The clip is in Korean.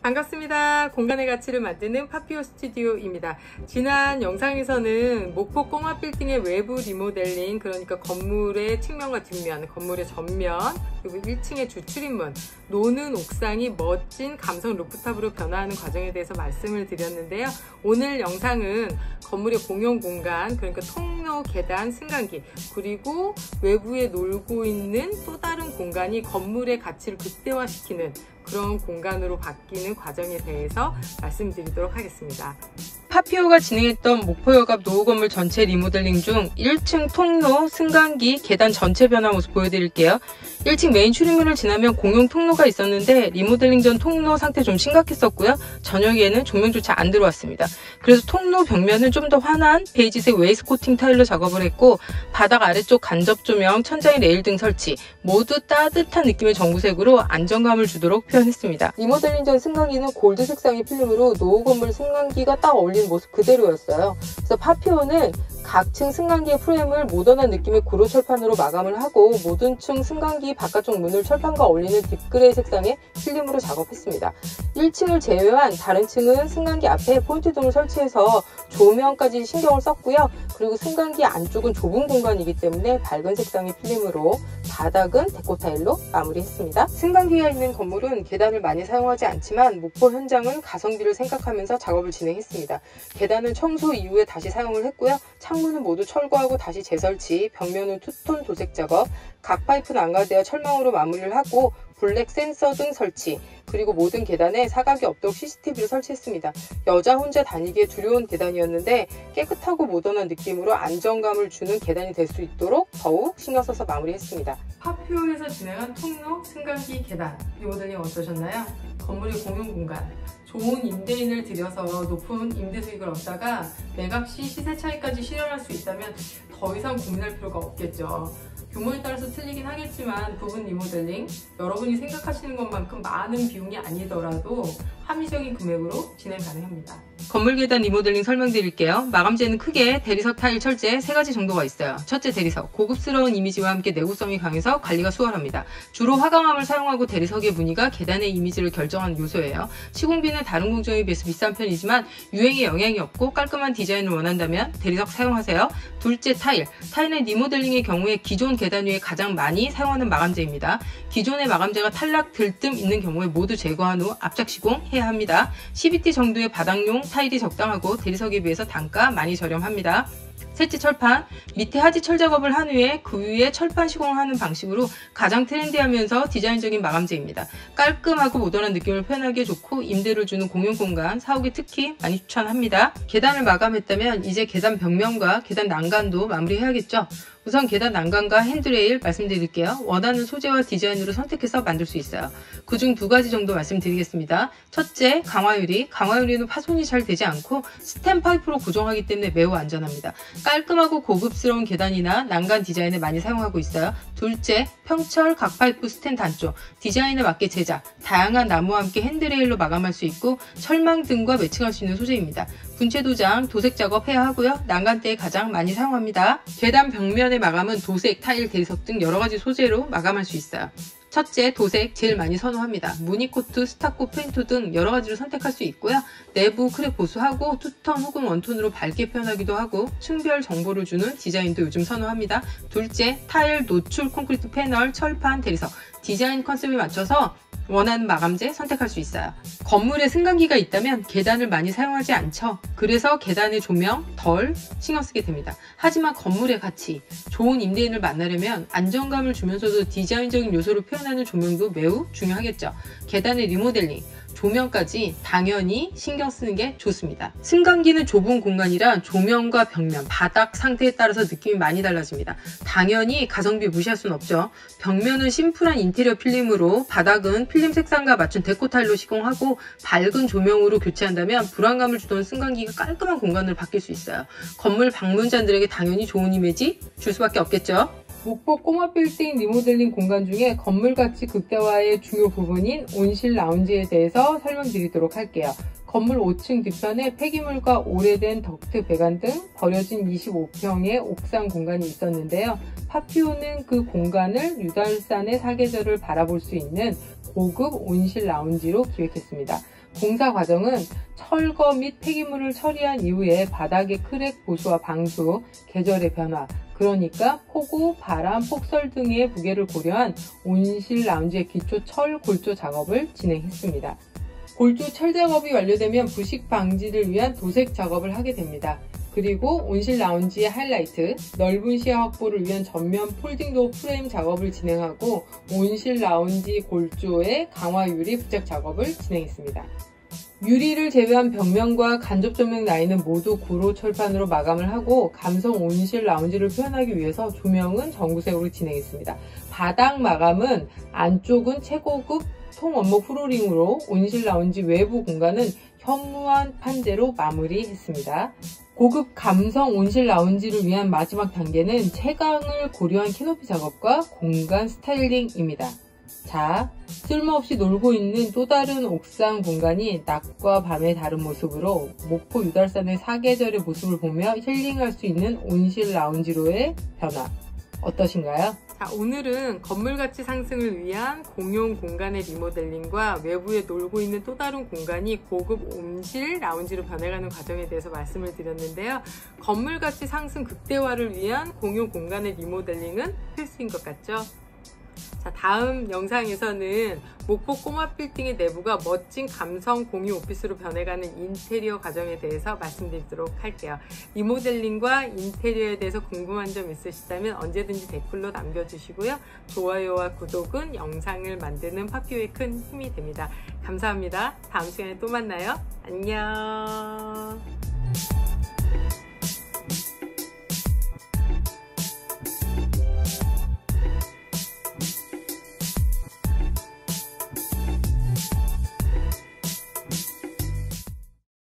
반갑습니다. 공간의 가치를 만드는 파피오 스튜디오입니다. 지난 영상에서는 목포 꼬마 빌딩의 외부 리모델링, 그러니까 건물의 측면과 뒷면, 건물의 전면, 그리고 1층의 주출입문, 노는 옥상이 멋진 감성 루프탑으로 변화하는 과정에 대해서 말씀을 드렸는데요. 오늘 영상은 건물의 공용 공간, 그러니까 통로, 계단, 승강기, 그리고 외부에 놀고 있는 또 다른 공간이 건물의 가치를 극대화시키는 그런 공간으로 바뀌는 과정에 대해서 말씀드리도록 하겠습니다. 파피오가 진행했던 목포여갑 노후 건물 전체 리모델링 중 1층 통로, 승강기, 계단 전체 변화 모습 보여드릴게요. 1층 메인 출입문을 지나면 공용 통로가 있었는데 리모델링 전 통로 상태 좀 심각했었고요. 저녁에는 조명조차 안 들어왔습니다. 그래서 통로 벽면은 좀 더 환한 베이지색 웨이스코팅 타일로 작업을 했고, 바닥 아래쪽 간접 조명, 천장에 레일 등 설치 모두 따뜻한 느낌의 정부색으로 안정감을 주도록 표현했습니다. 리모델링 전 승강기는 골드 색상의 필름으로 노후 건물 승강기가 딱 어울리는 모습 그대로였어요. 그래서 파피오는 각 층 승강기의 프레임을 모던한 느낌의 구로 철판으로 마감을 하고, 모든 층 승강기 바깥쪽 문을 철판과 어울리는 딥그레이 색상의 필름으로 작업했습니다. 1층을 제외한 다른 층은 승강기 앞에 포인트등을 설치해서 조명까지 신경을 썼고요. 그리고 승강기 안쪽은 좁은 공간이기 때문에 밝은 색상의 필름으로, 바닥은 데코 타일로 마무리했습니다. 승강기가 있는 건물은 계단을 많이 사용하지 않지만 목포 현장은 가성비를 생각하면서 작업을 진행했습니다. 계단은 청소 이후에 다시 사용을 했고요. 창문은 모두 철거하고 다시 재설치, 벽면은 투톤 도색 작업, 각 파이프는 안가되어 철망으로 마무리를 하고 블랙 센서 등 설치, 그리고 모든 계단에 사각이 없도록 CCTV를 설치했습니다. 여자 혼자 다니기에 두려운 계단이었는데 깨끗하고 모던한 느낌으로 안정감을 주는 계단이 될 수 있도록 더욱 신경 써서 마무리했습니다. 파피오에서 진행한 통로, 승강기, 계단 리모델링 어떠셨나요? 건물의 공용 공간, 좋은 임대인을 들여서 높은 임대 수익을 얻다가 매각 시 시세 차익까지 실현할 수 있다면 더 이상 고민할 필요가 없겠죠. 규모에 따라서 틀리긴 하겠지만 부분 리모델링, 여러분이 생각하시는 것만큼 많은 비용이 아니더라도 합리적인 금액으로 진행 가능합니다. 건물 계단 리모델링 설명드릴게요. 마감재는 크게 대리석, 타일, 철제 3가지 정도가 있어요. 첫째, 대리석. 고급스러운 이미지와 함께 내구성이 강해서 관리가 수월합니다. 주로 화강암을 사용하고 대리석의 무늬가 계단의 이미지를 결정하는 요소예요. 시공비는 다른 공정에 비해서 비싼 편이지만 유행에 영향이 없고 깔끔한 디자인을 원한다면 대리석 사용하세요. 둘째, 타일. 타일은 리모델링의 경우에 기존 계단 위에 가장 많이 사용하는 마감재입니다. 기존의 마감재가 탈락, 들뜸 있는 경우에 모두 제거한 후 압착 시공해야 합니다. 12T 정도의 바닥용 타일이 적당하고 대리석에 비해서 단가 많이 저렴합니다. 셋째, 철판. 밑에 하지 철 작업을 한 후에 그 위에 철판 시공을 하는 방식으로 가장 트렌디하면서 디자인적인 마감재입니다. 깔끔하고 모던한 느낌을 표현하기에 좋고 임대를 주는 공용 공간, 사옥에 특히 많이 추천합니다. 계단을 마감했다면 이제 계단 벽면과 계단 난간도 마무리해야겠죠. 우선 계단 난간과 핸드레일 말씀드릴게요. 원하는 소재와 디자인으로 선택해서 만들 수 있어요. 그중 2가지 정도 말씀드리겠습니다. 첫째, 강화유리. 강화유리는 파손이 잘 되지 않고 스텐 파이프로 고정하기 때문에 매우 안전합니다. 깔끔하고 고급스러운 계단이나 난간 디자인에 많이 사용하고 있어요. 둘째, 평철 각파이프 스텐 단조. 디자인에 맞게 제작, 다양한 나무와 함께 핸드레일로 마감할 수 있고 철망 등과 매칭할 수 있는 소재입니다. 분체 도장, 도색 작업해야 하고요. 난간대에 가장 많이 사용합니다. 계단 벽면의 마감은 도색, 타일, 대리석 등 여러가지 소재로 마감할 수 있어요. 첫째, 도색 제일 많이 선호합니다. 무늬코트, 스타코, 페인트 등 여러가지로 선택할 수 있고요. 내부 크랙 보수하고 투톤 혹은 원톤으로 밝게 표현하기도 하고 층별 정보를 주는 디자인도 요즘 선호합니다. 둘째, 타일, 노출, 콘크리트 패널, 철판, 대리석 디자인 컨셉에 맞춰서 원하는 마감재 선택할 수 있어요. 건물에 승강기가 있다면 계단을 많이 사용하지 않죠. 그래서 계단의 조명 덜 신경 쓰게 됩니다. 하지만 건물의 가치, 좋은 임대인을 만나려면 안정감을 주면서도 디자인적인 요소를 표현하는 조명도 매우 중요하겠죠. 계단의 리모델링, 조명까지 당연히 신경 쓰는 게 좋습니다. 승강기는 좁은 공간이라 조명과 벽면, 바닥 상태에 따라서 느낌이 많이 달라집니다. 당연히 가성비 무시할 수는 없죠. 벽면은 심플한 인테리어 필름으로, 바닥은 필름 색상과 맞춘 데코 타일로 시공하고 밝은 조명으로 교체한다면 불안감을 주던 승강기가 깔끔한 공간으로 바뀔 수 있어요. 건물 방문자들에게 당연히 좋은 이미지 줄 수밖에 없겠죠. 목포 꼬마 빌딩 리모델링 공간 중에 건물 가치 극대화의 주요 부분인 온실 라운지에 대해서 설명드리도록 할게요. 건물 5층 뒤편에 폐기물과 오래된 덕트 배관 등 버려진 25평의 옥상 공간이 있었는데요. 파피오는 그 공간을 유달산의 사계절을 바라볼 수 있는 고급 온실 라운지로 기획했습니다. 공사 과정은 철거 및 폐기물을 처리한 이후에 바닥의 크랙 보수와 방수, 계절의 변화, 그러니까 폭우, 바람, 폭설 등의 부계를 고려한 온실 라운지의 기초 철 골조 작업을 진행했습니다. 골조 철 작업이 완료되면 부식 방지를 위한 도색 작업을 하게 됩니다. 그리고 온실 라운지의 하이라이트, 넓은 시야 확보를 위한 전면 폴딩도어 프레임 작업을 진행하고 온실 라운지 골조의 강화 유리 부착 작업을 진행했습니다. 유리를 제외한 벽면과 간접 조명 라인은 모두 구로 철판으로 마감을 하고 감성 온실 라운지를 표현하기 위해서 조명은 전구색으로 진행했습니다. 바닥 마감은 안쪽은 최고급 통원목 프로링으로 온실 라운지 외부 공간은 현무암 판재로 마무리했습니다. 고급 감성 온실 라운지를 위한 마지막 단계는 채광을 고려한 캐노피 작업과 공간 스타일링입니다. 자, 쓸모없이 놀고 있는 또 다른 옥상 공간이 낮과 밤의 다른 모습으로 목포 유달산의 사계절의 모습을 보며 힐링할 수 있는 온실 라운지로의 변화 어떠신가요? 자, 오늘은 건물 가치 상승을 위한 공용 공간의 리모델링과 외부에 놀고 있는 또 다른 공간이 고급 온실 라운지로 변해가는 과정에 대해서 말씀을 드렸는데요. 건물 가치 상승 극대화를 위한 공용 공간의 리모델링은 필수인 것 같죠? 자, 다음 영상에서는 목포 꼬마 빌딩의 내부가 멋진 감성 공유 오피스로 변해가는 인테리어 과정에 대해서 말씀드리도록 할게요. 리모델링과 인테리어에 대해서 궁금한 점 있으시다면 언제든지 댓글로 남겨주시고요. 좋아요와 구독은 영상을 만드는 파피오의 큰 힘이 됩니다. 감사합니다. 다음 시간에 또 만나요. 안녕.